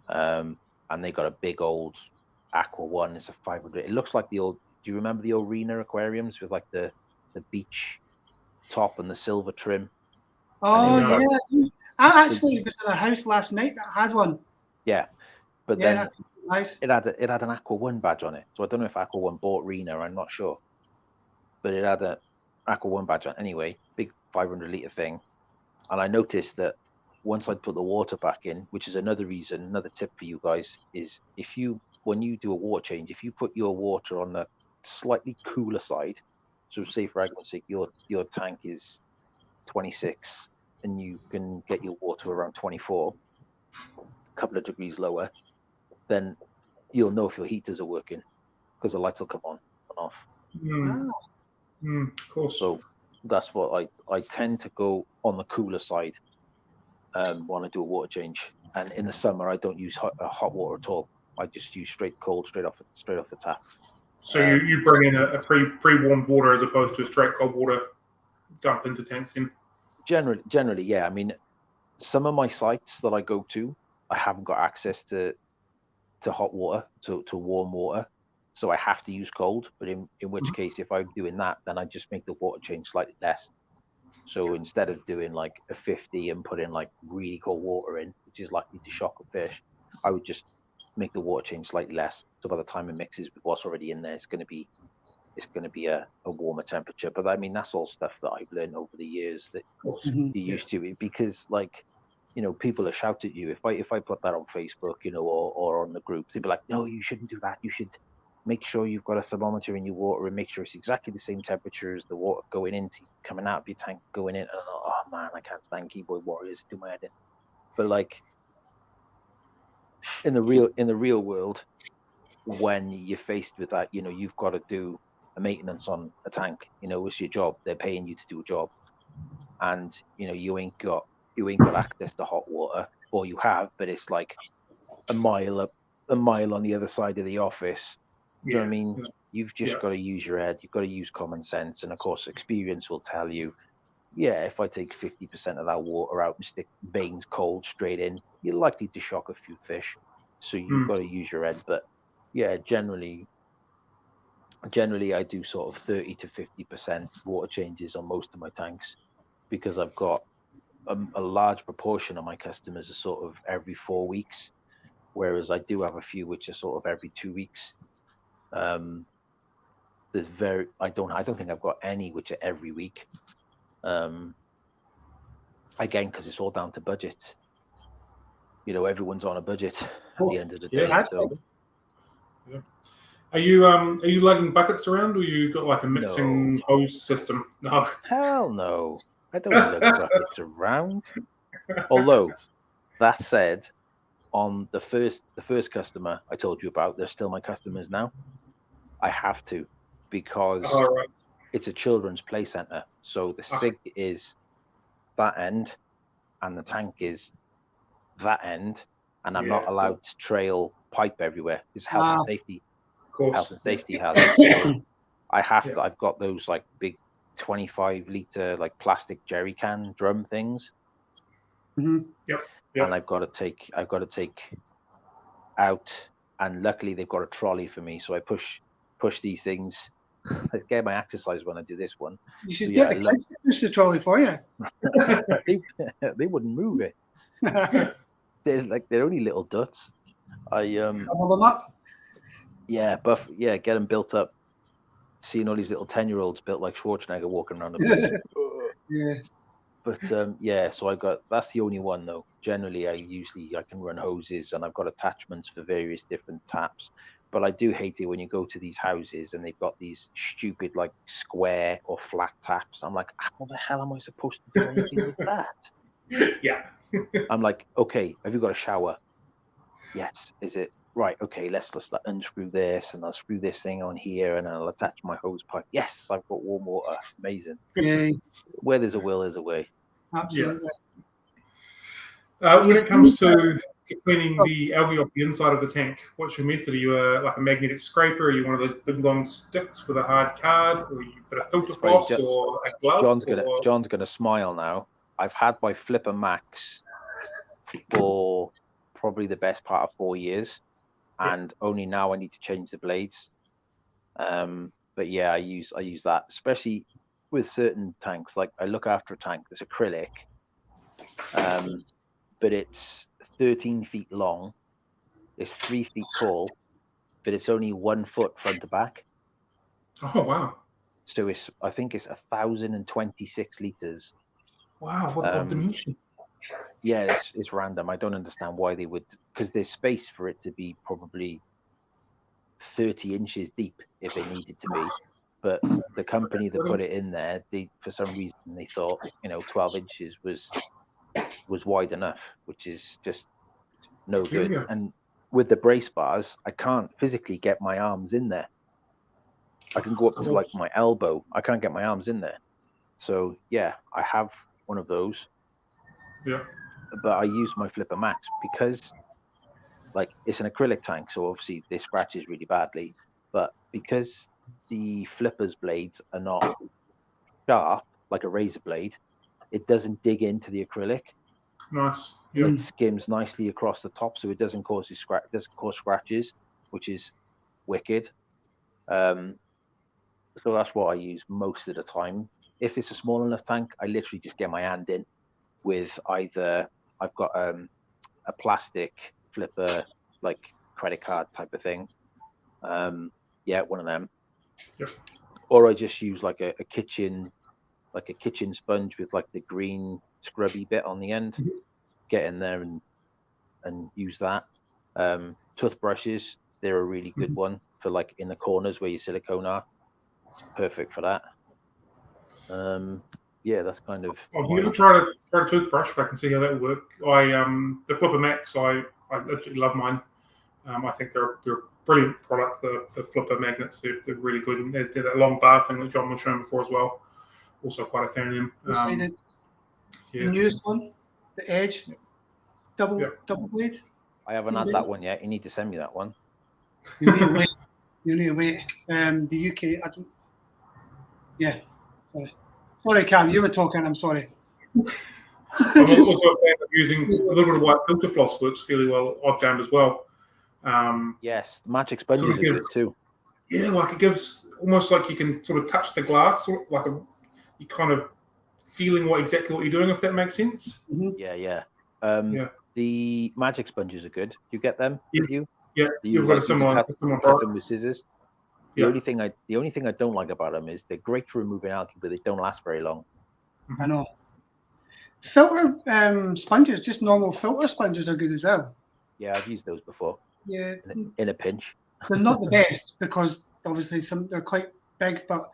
and they got a big old Aqua one. It's a 500. It looks like the old. Do you remember the arena aquariums with like the beach top and the silver trim? Oh No. yeah, I actually was in a house last night that had one. Yeah, but Yeah, then nice. it had an Aqua One badge on it. So I don't know if Aqua One bought Rena. I'm not sure, but it had an Aqua One badge on. Anyway, big 500-litre thing, and I noticed that once I'd put the water back in, which is another reason, another tip for you guys is when you do a water change, if you put your water on the slightly cooler side, so say for argument's sake, your tank is 26 and you can get your water around 24, a couple of degrees lower, then you'll know if your heaters are working because the lights will come on and off. Of course. So that's what I tend to go on the cooler side when I do a water change. And in the summer, I don't use hot water at all. I just use straight cold, straight off the tap. So you bring in a pre-warmed water as opposed to straight cold water dump into tanks in? Generally, yeah. I mean, some of my sites that I go to, I haven't got access to hot water, to warm water, so I have to use cold. But in which case, if I'm doing that, then I just make the water change slightly less. So instead of doing like a 50 and put in like really cold water in, which is likely to shock a fish, I would just make the water change slightly less. So by the time it mixes with what's already in there, it's going to be a warmer temperature. But I mean, that's all stuff that I've learned over the years that you're used to it, because like, you know, people will shout at you if I put that on Facebook, you know, or on the groups. They'd be like, no, you shouldn't do that. You should make sure you've got a thermometer in your water and make sure it's exactly the same temperature as the water going into, coming out of your tank, going in. And oh man, I can't stand keyboard warriors, do my head in. But like in the real world, when you're faced with that, you know, you've got to do a maintenance on a tank. You know, it's your job. They're paying you to do a job, and you know, you ain't got access to hot water, or you have, but it's like a mile on the other side of the office. Do you know what I mean? Yeah. You've just got to use your head. You've got to use common sense, and of course, experience will tell you, yeah, if I take 50% of that water out and stick veins cold straight in, you're likely to shock a few fish. So you've got to use your head. But yeah, generally, I do sort of 30 to 50% water changes on most of my tanks, because I've got a large proportion of my customers are sort of every 4 weeks, whereas I do have a few which are sort of every 2 weeks. I don't think I've got any which are every week. Again, because it's all down to budget. You know, everyone's on a budget at the end of the day. So. Yeah. Are you lugging buckets around, or you got like a mixing hose system? No. Hell no. I don't lug buckets around. Although, that said, on the first customer I told you about, they're still my customers now. I have to, because it's a children's play center. So the SIG is that end, and the tank is that end, and I'm not allowed to trail pipe everywhere. It's health and safety. Health and safety hazard. So I have to. I've got those like big 25-liter like plastic jerry can drum things. Yep. And I've got to take out, and luckily they've got a trolley for me, so I push these things. I get my exercise when I do this one. You should get the kids to push the trolley for you. They wouldn't move it. They're only little ducks. Double them up. Yeah, get them built up. Seeing all these little 10-year-olds built like Schwarzenegger walking around the place. Yeah. But so that's the only one though. Generally, I can run hoses, and I've got attachments for various different taps. But I do hate it when you go to these houses and they've got these stupid like square or flat taps. I'm like, how the hell am I supposed to do anything with that? Yeah. I'm like, okay, have you got a shower? Yes. Is it right? Okay, let's unscrew this, and I'll screw this thing on here, and I'll attach my hose pipe. Yes, I've got warm water. Amazing. Yeah. Where there's a will, there's a way. Absolutely. When it comes to cleaning the algae off the inside of the tank? What's your method? Are you like a magnetic scraper? Are you one of those big long sticks with a hard card? Or you put a filter floss or a glove? John's gonna smile now. I've had my Flipper Max for probably the best part of 4 years, and only now I need to change the blades. But yeah, I use that, especially with certain tanks. Like I look after a tank that's acrylic, but it's 13 feet long, it's 3 feet tall, but it's only 1 foot front to back. Oh wow! So I think it's 1,026 liters. Wow, what dimension? Yeah, it's random. I don't understand why they would, because there's space for it to be probably 30 inches deep if it needed to be. But the company that put it in there, for some reason they thought 12 inches was wide enough, which is just no good. Yeah. And with the brace bars, I can't physically get my arms in there. I can go up to like my elbow. I can't get my arms in there. So yeah, I have one of those. Yeah. But I use my Flipper Max because like it's an acrylic tank, so obviously they scratches really badly. But because the Flipper's blades are not sharp like a razor blade, it doesn't dig into the acrylic. Nice. Yeah. It skims nicely across the top, so it doesn't cause scratches, which is wicked. So that's what I use most of the time. If it's a small enough tank, I literally just get my hand in with either I've got a plastic flipper, like credit card type of thing. Yeah, one of them. Yep. Or I just use like a kitchen sponge with like the green scrubby bit on the end. Get in there and use that. Toothbrushes, they're a really good one for like in the corners where your silicone are. It's perfect for that. Yeah, that's kind of. Have you ever tried a toothbrush? I can see how that would work. The Flipper Max, I absolutely love mine. I think they're a brilliant product. The Flipper magnets, they're really good. And there's that long bar thing that John was showing before as well. Also quite a fan of them. The newest one, the Edge, double blade. I haven't had that one yet. You need to send me that one. You need to wait. The UK, I don't. Yeah. Sorry, Cam, you were talking. I'm sorry. I'm also a fan of using a little bit of white filter floss works fairly well, I've found as well. Yes, the magic sponges are good too. Yeah, like it gives almost like you can sort of touch the glass, sort of like you kind of feeling exactly what you're doing, if that makes sense. Mm-hmm. Yeah. The magic sponges are good. You get them? Yes. You? Yeah, you've got a similar cut them with scissors. The only thing I don't like about them is they're great for removing algae, but they don't last very long. I know. Filter sponges, just normal filter sponges, are good as well. Yeah, I've used those before. Yeah, in a pinch. They're not the best because obviously they're quite big, but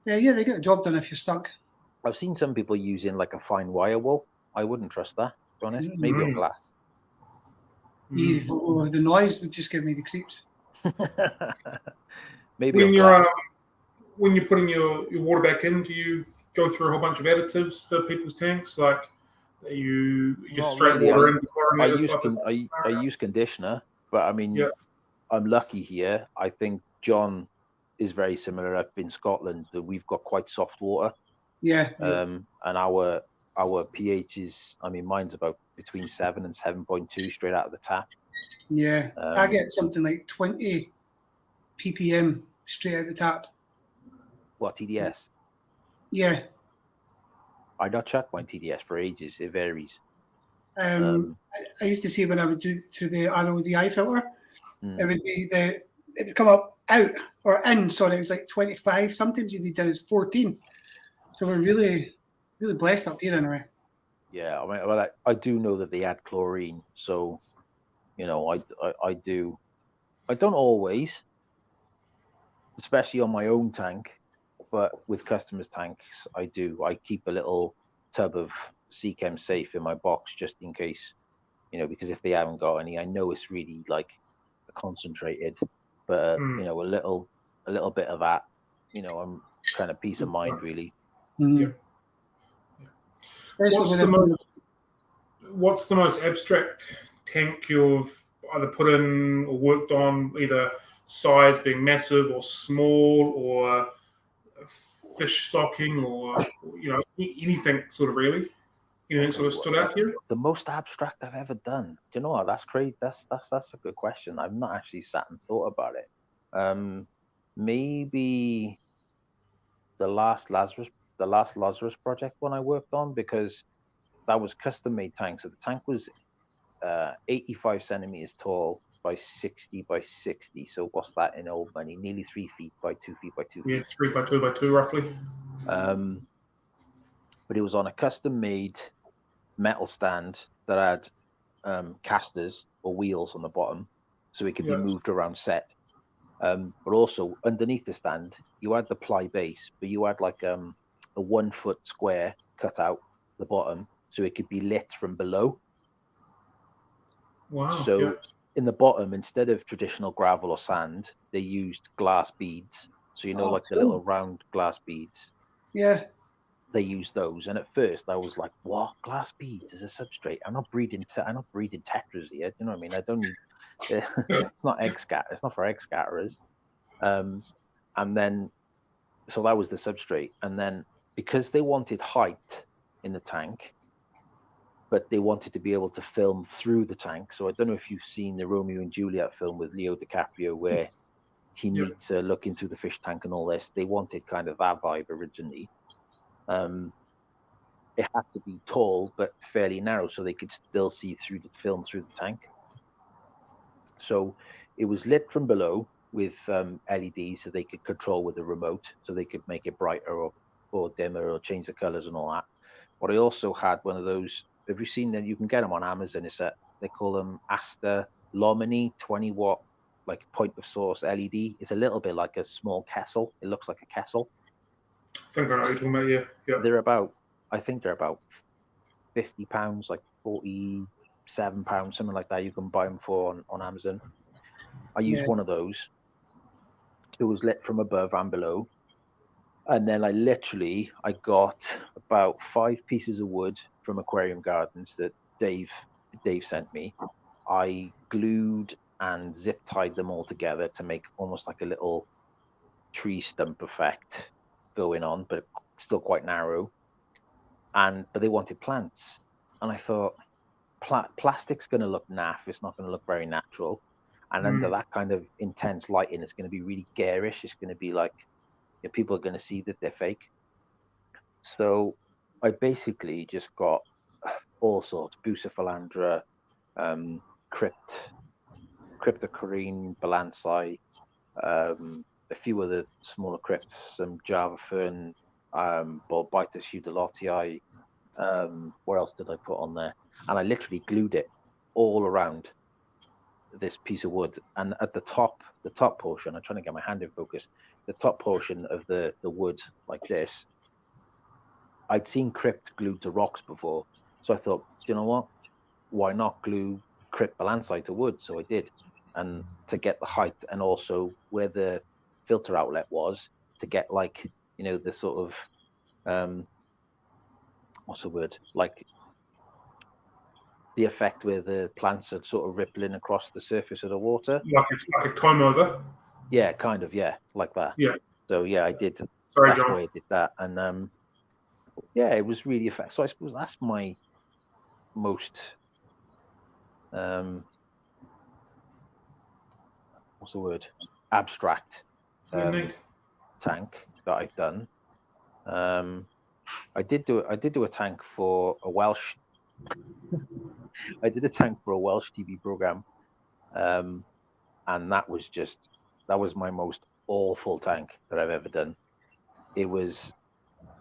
yeah, they get the job done if you're stuck. I've seen some people using like a fine wire wool. I wouldn't trust that, to be honest. Maybe on glass. The noise would just give me the creeps. Maybe when you're putting your water back in, do you go through a whole bunch of additives for people's tanks? Like you just straight water in? I use conditioner, but I mean, I'm lucky here. I think John is very similar up in Scotland. That we've got quite soft water. Yeah. And our pH is, I mean, mine's about between 7 and 7.2 straight out of the tap. Yeah, I get something like 20 ppm straight out the tap. What, TDS? Yeah. I not checked my TDS for ages. It varies. I used to see when I would do through the RODI filter, it would come up out or in. Sorry, it was like 25. Sometimes you'd be down as 14. So we're really, really blessed up here anyway. Yeah, I mean, well, I do know that they add chlorine, so I do. I don't always, especially on my own tank, but with customers' tanks, I do. I keep a little tub of Seachem Safe in my box just in case, because if they haven't got any, I know it's really like concentrated, but a little bit of that, I'm kind of peace of mind really. Yeah. What's the most abstract tank you've either put in or worked on, either size being massive or small, or fish stocking, or anything sort of really? Anything sort of stood out to you? The most abstract I've ever done. Do you know what? That's great. That's a good question. I've not actually sat and thought about it. Maybe the last Lazarus project one I worked on, because that was custom made tank. So the tank was 85 centimeters tall by 60 by 60. So what's that in old money? Nearly 3 feet by 2 feet by 2 feet. Yeah, 3 by 2 by 2 roughly. But it was on a custom made metal stand that had casters or wheels on the bottom, so it could be moved around set. But also underneath the stand, you had the ply base, but you had like a 1 foot square cut out the bottom, so it could be lit from below. Wow. So in the bottom, instead of traditional gravel or sand, they used glass beads. So like the little round glass beads. Yeah. They used those, and at first I was like, "What? Glass beads as a substrate? I'm not breeding tetras here. You know what I mean? I don't need. It's not egg scatter. It's not for egg scatterers." And then, so that was the substrate, and then because they wanted height in the tank, but they wanted to be able to film through the tank. So I don't know if you've seen the Romeo and Juliet film with Leo DiCaprio, where he meets looking through the fish tank and all this. They wanted kind of that vibe originally. It had to be tall but fairly narrow, so they could still see through the film through the tank. So it was lit from below with LEDs, so they could control with a remote, so they could make it brighter or dimmer or change the colors and all that. But I also had one of those. Have you seen them? You can get them on Amazon. They call them Asta Lumini 20-watt, like point of source LED. It's a little bit like a small Kessel. It looks like a Kessel. I think I know what you're talking about. Yeah. I think they're about £50, like £47, something like that. You can buy them for on Amazon. I used one of those. It was lit from above and below. And then I got about 5 pieces of wood from Aquarium Gardens that Dave sent me. I glued and zip tied them all together to make almost like a little tree stump effect going on, but still quite narrow. But they wanted plants, and I thought plastic's going to look naff. It's not going to look very natural, and under that kind of intense lighting, it's going to be really garish. It's going to be like people are going to see that they're fake. So I basically just got all sorts: Bucephalandra, Cryptocarine, Balansai, a few other smaller crypts, some Java Fern, Bolbitis Eudelotii. What else did I put on there? And I literally glued it all around this piece of wood. And at the top portion, I'm trying to get my hand in focus, the top portion of the wood like this, I'd seen crypt glued to rocks before. So I thought, you know what? Why not glue crypt balansite to wood? So I did. And to get the height, and also where the filter outlet was, to get like, the sort of, what's the word? Like the effect where the plants are sort of rippling across the surface of the water. Like a comb over? Yeah, kind of, like that. Yeah. So yeah, I did. Sorry, that's John. the way I did that. And it was really effective. So I suppose that's my most what's the word? Abstract tank that I've done. I did do a tank for a Welsh. I did a tank for a Welsh TV program, and that was my most awful tank that I've ever done. It was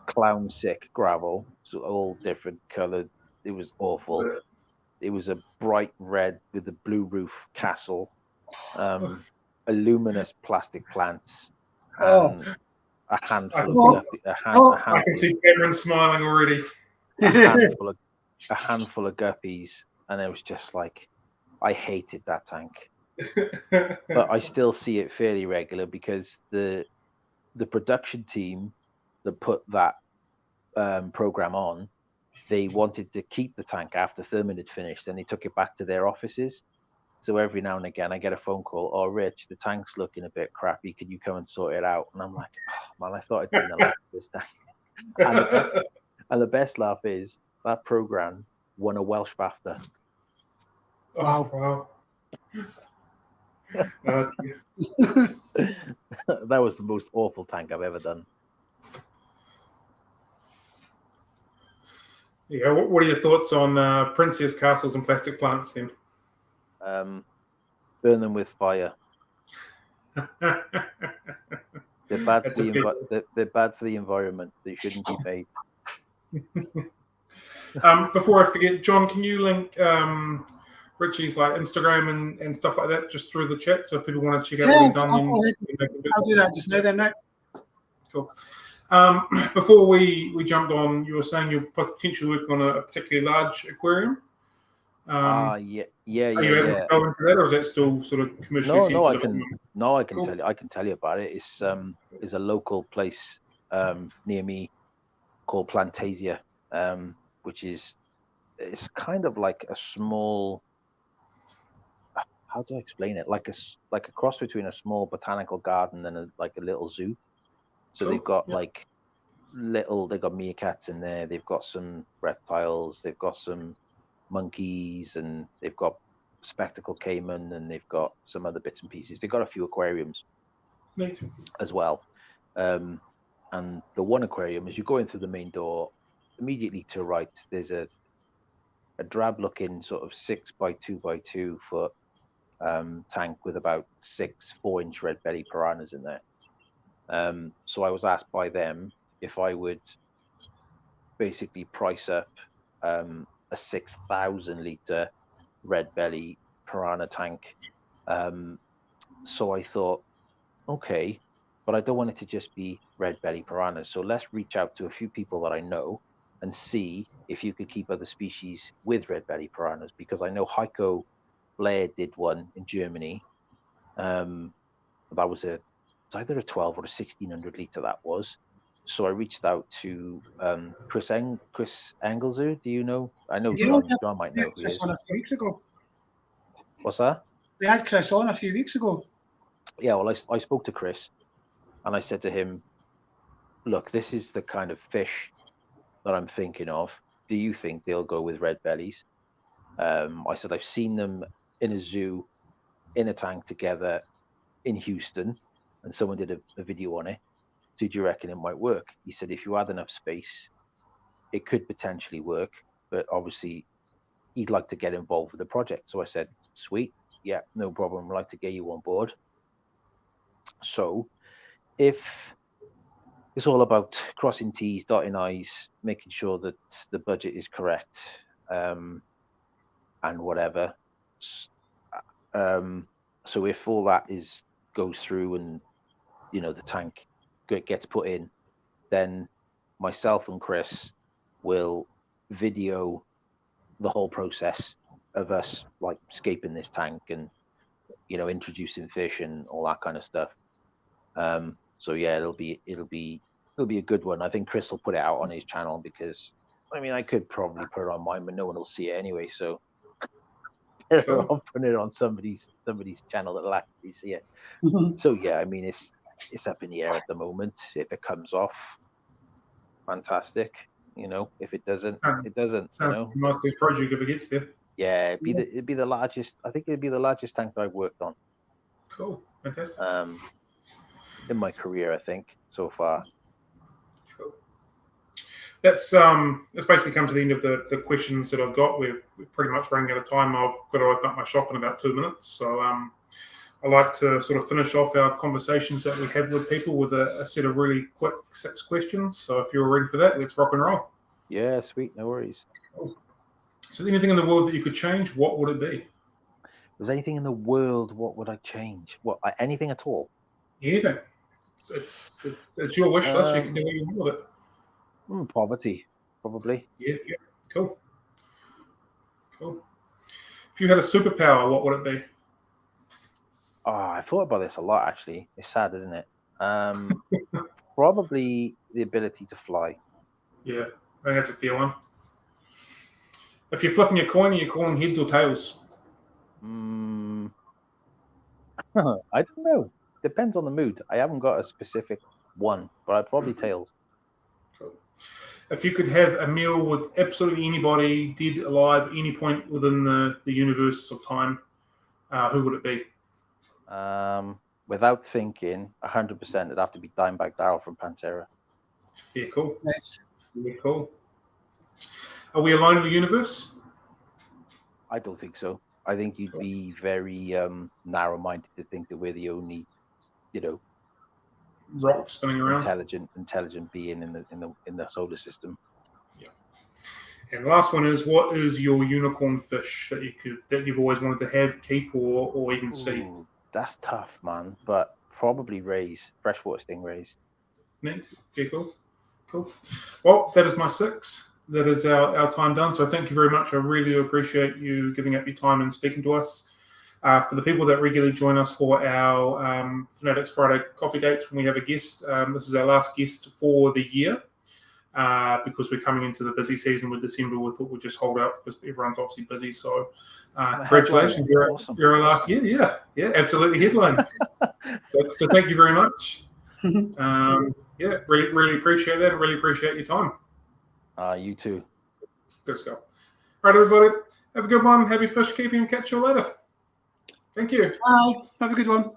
clown sick gravel, so all different coloured. It was awful. It was a bright red with a blue roof castle, luminous plastic plants, and a handful of I can see Cameron smiling already. a handful of guppies, and it was just like, I hated that tank. But I still see it fairly regular, because the production team that put that program on they wanted to keep the tank after filming had finished, and they took it back to their offices. So every now and again, I get a phone call. Oh, Rich, the tank's looking a bit crappy. Can you come and sort it out? And I'm like, oh, man, I thought I'd seen the last of this tank. And the best laugh is that program won a Welsh BAFTA. Wow. That was the most awful tank I've ever done. Yeah, what are your thoughts on princess castles and plastic plants then? Burn them with fire. They're bad they're bad for the environment. They shouldn't be made. Before I forget, John, can you link Ritchie's like Instagram and stuff like that just through the chat, so if people want to check out what he's done? I'll do that just now then, right? Cool. Before we jumped on, you were saying you're potentially working on a particularly large aquarium. Yeah. Are you able to go into that, or is that still sort of commercially sensitive? I can tell you. I can tell you about it. It's a local place near me called Plantasia, which it's kind of like a small. How do I explain it? Like a cross between a small botanical garden and a little zoo. So they've got they've got meerkats in there. They've got some reptiles. They've got some monkeys, and they've got spectacle caiman, and they've got some other bits and pieces. They've got a few aquariums as well. And the one aquarium, as you go in through the main door, immediately to right, there's a drab-looking sort of 6 by 2 by 2 foot tank with about 6 4-inch red belly piranhas in there. So I was asked by them if I would basically price up a 6,000 litre red belly piranha tank. So I thought, okay, but I don't want it to just be red belly piranhas. So let's reach out to a few people that I know and see if you could keep other species with red belly piranhas, because I know Heiko Blair did one in Germany. That was either a 12 or a 1,600 litre that was. So I reached out to Chris Engelser. Do you know? I know John might know who he is. On a few weeks ago. What's that? We had Chris on a few weeks ago. Yeah, well, I spoke to Chris, and I said to him, look, this is the kind of fish that I'm thinking of. Do you think they'll go with red bellies? I said, I've seen them in a zoo, in a tank together in Houston, and someone did a video on it. So do you reckon it might work? He said, if you had enough space, it could potentially work, but obviously he'd like to get involved with the project. So I said, sweet, yeah, no problem. I'd like to get you on board. So if it's all about crossing T's, dotting I's, making sure that the budget is correct, and whatever. So if all that goes through, and the tank gets put in, then myself and Chris will video the whole process of us like scaping this tank and introducing fish and all that kind of stuff. So yeah, it'll be a good one. I think Chris will put it out on his channel, because I could probably put it on mine, but no one will see it anyway. So I'll put it on somebody's channel that'll actually see it. So yeah, it's up in the air at the moment. If it comes off, fantastic. If it doesn't, it doesn't. Nice big project if it gets there. Yeah, it'd be the largest. I think it'd be the largest tank that I've worked on. Cool, fantastic. In my career, I think so far. Cool. That's basically come to the end of the questions that I've got. We're pretty much running out of time. I've got to open up my shop in about 2 minutes. So I like to sort of finish off our conversations that we have with people with a set of really quick 6 questions. So if you're ready for that, let's rock and roll. Yeah, sweet, no worries. Cool. So anything in the world that you could change, what would it be? If there's anything in the world, what would I change? Anything at all? Anything. It's your wish list. You can do what you want with it. Poverty, probably. Yeah. Cool. If you had a superpower, what would it be? Oh, I thought about this a lot, actually. It's sad, isn't it? Probably the ability to fly. Yeah, I think that's a fair one. If you're flipping a coin, are you calling heads or tails? I don't know. Depends on the mood. I haven't got a specific one, but I'd probably tails. Cool. If you could have a meal with absolutely anybody, dead, alive, any point within the universe of time, who would it be? Without thinking, 100%, it'd have to be Dimebag Darrell from Pantera. Fair call. Nice. Fair call. Are we alone in the universe? I don't think so. I think you'd be very narrow-minded to think that we're the only, Rock spinning around. intelligent being in the solar system. Yeah. And the last one is, what is your unicorn fish that you've always wanted to have, keep, or even see? Ooh, that's tough, man. But probably freshwater stingrays. Neat. Very cool. Cool. Well, that is my 6. That is our time done. So thank you very much. I really appreciate you giving up your time and speaking to us. For the people that regularly join us for our Fanatics Friday Coffee Dates, when we have a guest, this is our last guest for the year because we're coming into the busy season with December. We thought we'd just hold out because everyone's obviously busy. So congratulations. Awesome. You're our last year. Yeah, absolutely headline. so thank you very much. Really appreciate that and really appreciate your time. You too. Good stuff. All right, everybody. Have a good one. Happy fish keeping and catch you later. Thank you. Bye. Have a good one.